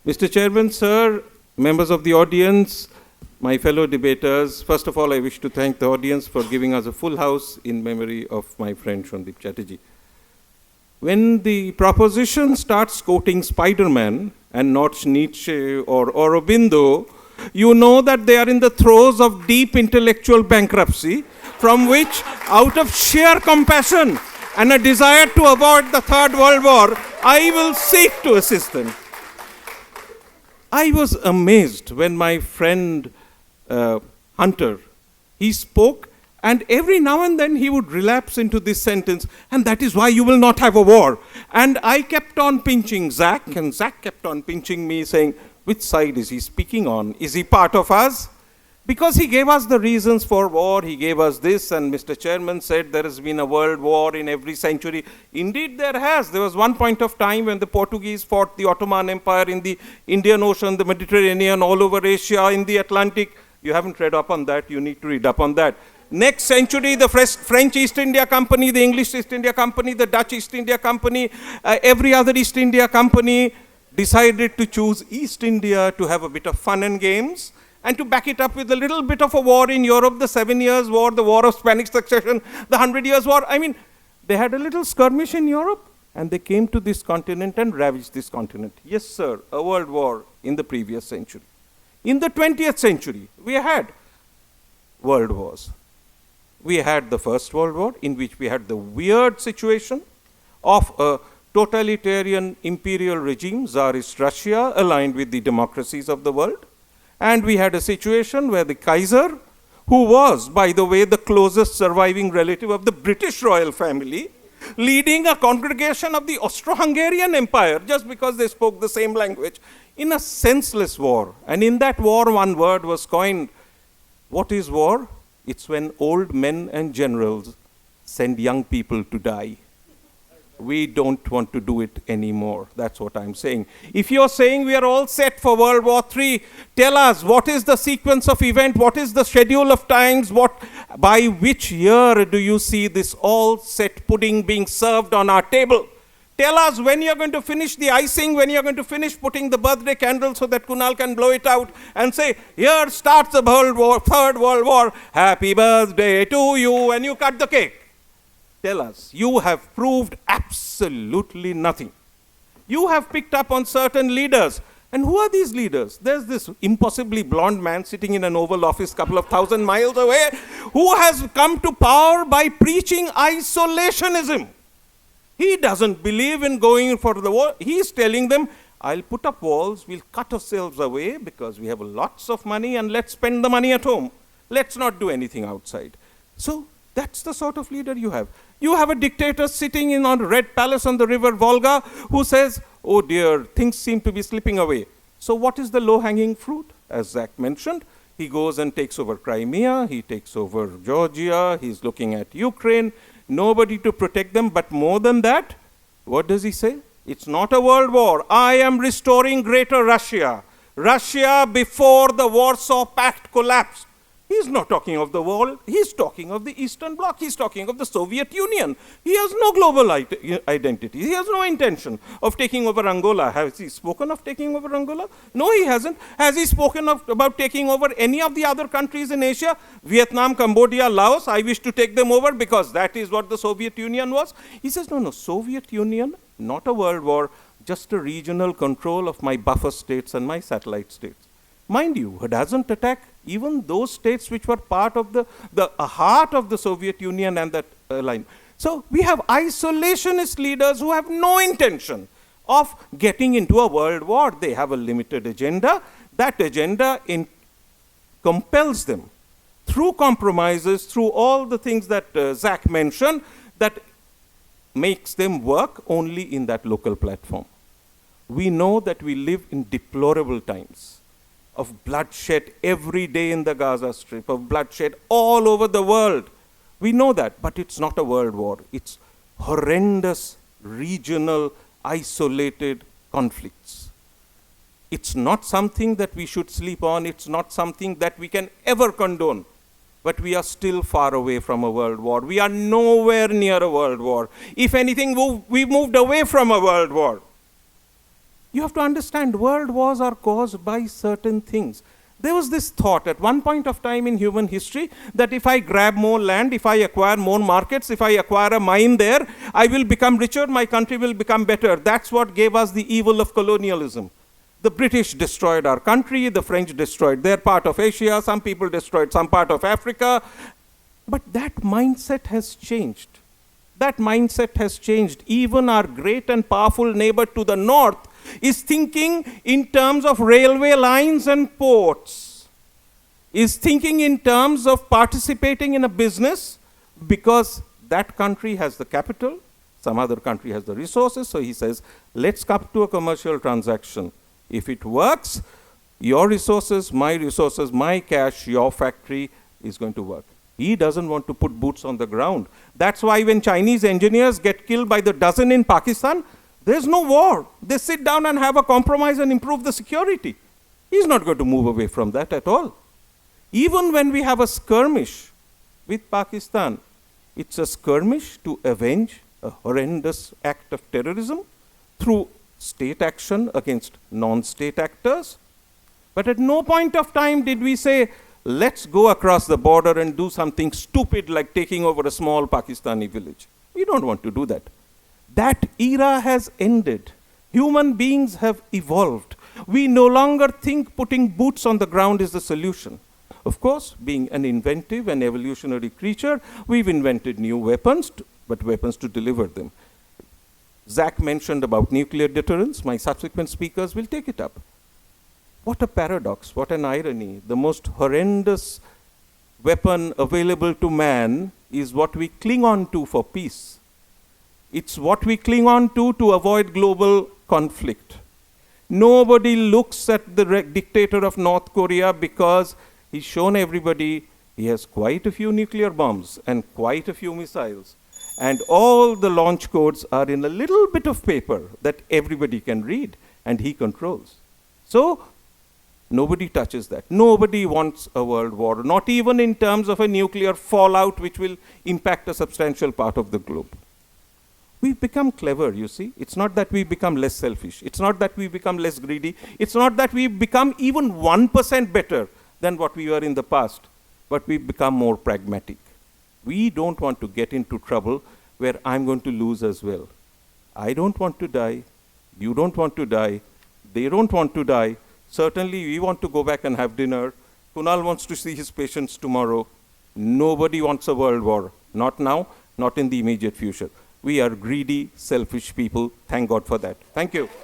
Mr. Chairman, sir, members of the audience, my fellow debaters, first of all, I wish to thank the audience for giving us a full house in memory of my friend Sandeep Chatterjee. When the proposition starts quoting Spider-Man and not Nietzsche or Aurobindo, you know that they are in the throes of deep intellectual bankruptcy, from which, out of sheer compassion and a desire to avoid the Third World War, I will seek to assist them. I was amazed when my friend Hunter, he spoke, and every now and then he would relapse into this sentence, and that is why you will not have a war. And I kept on pinching Zach, and Zach kept on pinching me, saying, which side is he speaking on? Is he part of us? Because he gave us the reasons for war, he gave us this, and Mr. Chairman said there has been a world war in every century. Indeed there has. There was one point of time when the Portuguese fought the Ottoman Empire in the Indian Ocean, the Mediterranean, all over Asia, in the Atlantic. You haven't read up on that, you need to read up on that. Next century, the French East India Company, the English East India Company, the Dutch East India Company, every other East India Company decided to choose East India to have a bit of fun and games, and to back it up with a little bit of a war in Europe, the 7 Years' War, the War of Spanish Succession, the 100 Years' War. I mean, they had a little skirmish in Europe, and they came to this continent and ravaged this continent. Yes, sir, a world war in the previous century. In the 20th century, we had world wars. We had the First World War, in which we had the weird situation of a totalitarian imperial regime, Tsarist Russia, aligned with the democracies of the world. And we had a situation where the Kaiser, who was, by the way, the closest surviving relative of the British royal family, leading a congregation of the Austro-Hungarian Empire, just because they spoke the same language, in a senseless war. And in that war, one word was coined. What is war? It's when old men and generals send young people to die. We don't want to do it anymore. That's what I'm saying. If you're saying we are all set for World War III, tell us what is the sequence of event, what is the schedule of times, by which year do you see this all set pudding being served on our table? Tell us when you're going to finish the icing, when you're going to finish putting the birthday candle so that Kunal can blow it out and say, here starts the Third World War, happy birthday to you, and you cut the cake. Tell us, you have proved absolutely nothing. You have picked up on certain leaders. And who are these leaders? There's this impossibly blonde man sitting in an Oval Office a couple of 1,000 miles away who has come to power by preaching isolationism. He doesn't believe in going for the war. He's telling them, I'll put up walls, we'll cut ourselves away because we have lots of money and let's spend the money at home. Let's not do anything outside. So that's the sort of leader you have. You have a dictator sitting in on a red palace on the river Volga who says, oh dear, things seem to be slipping away. So what is the low-hanging fruit? As Zach mentioned, he goes and takes over Crimea, he takes over Georgia, he's looking at Ukraine, nobody to protect them, but more than that, what does he say? It's not a world war. I am restoring Greater Russia. Russia before the Warsaw Pact collapsed. He's not talking of the world, he's talking of the Eastern Bloc, he's talking of the Soviet Union. He has no global identity, he has no intention of taking over Angola. Has he spoken of taking over Angola? No, he hasn't. Has he spoken about taking over any of the other countries in Asia? Vietnam, Cambodia, Laos, I wish to take them over because that is what the Soviet Union was. He says, no, Soviet Union, not a world war, just a regional control of my buffer states and my satellite states. Mind you, it doesn't attack even those states which were part of the heart of the Soviet Union and that line. So we have isolationist leaders who have no intention of getting into a world war. They have a limited agenda. That agenda compels them through compromises, through all the things that Zach mentioned, that makes them work only in that local platform. We know that we live in deplorable times of bloodshed every day in the Gaza Strip, of bloodshed all over the world. We know that, but it's not a world war. It's horrendous, regional, isolated conflicts. It's not something that we should sleep on. It's not something that we can ever condone. But we are still far away from a world war. We are nowhere near a world war. If anything, we moved away from a world war. You have to understand, world wars are caused by certain things. There was this thought at one point of time in human history that if I grab more land, if I acquire more markets, if I acquire a mine there, I will become richer, my country will become better. That's what gave us the evil of colonialism. The British destroyed our country, the French destroyed their part of Asia, some people destroyed some part of Africa. But that mindset has changed. That mindset has changed. Even our great and powerful neighbor to the north is thinking in terms of railway lines and ports, is thinking in terms of participating in a business because that country has the capital, some other country has the resources, so he says, let's come to a commercial transaction. If it works, your resources, my cash, your factory is going to work. He doesn't want to put boots on the ground. That's why when Chinese engineers get killed by the dozen in Pakistan, there's no war. They sit down and have a compromise and improve the security. He's not going to move away from that at all. Even when we have a skirmish with Pakistan, it's a skirmish to avenge a horrendous act of terrorism through state action against non-state actors. But at no point of time did we say, let's go across the border and do something stupid like taking over a small Pakistani village. We don't want to do that. That era has ended. Human beings have evolved. We no longer think putting boots on the ground is the solution. Of course, being an inventive and evolutionary creature, we've invented new weapons, but weapons to deliver them. Zach mentioned about nuclear deterrence. My subsequent speakers will take it up. What a paradox, what an irony. The most horrendous weapon available to man is what we cling on to for peace. It's what we cling on to avoid global conflict. Nobody looks at the dictator of North Korea because he's shown everybody he has quite a few nuclear bombs and quite a few missiles. And all the launch codes are in a little bit of paper that everybody can read and he controls. So, nobody touches that. Nobody wants a world war, not even in terms of a nuclear fallout which will impact a substantial part of the globe. We've become clever, you see. It's not that we've become less selfish. It's not that we've become less greedy. It's not that we've become even 1% better than what we were in the past, but we've become more pragmatic. We don't want to get into trouble where I'm going to lose as well. I don't want to die. You don't want to die. They don't want to die. Certainly, we want to go back and have dinner. Kunal wants to see his patients tomorrow. Nobody wants a world war. Not now, not in the immediate future. We are greedy, selfish people. Thank God for that. Thank you.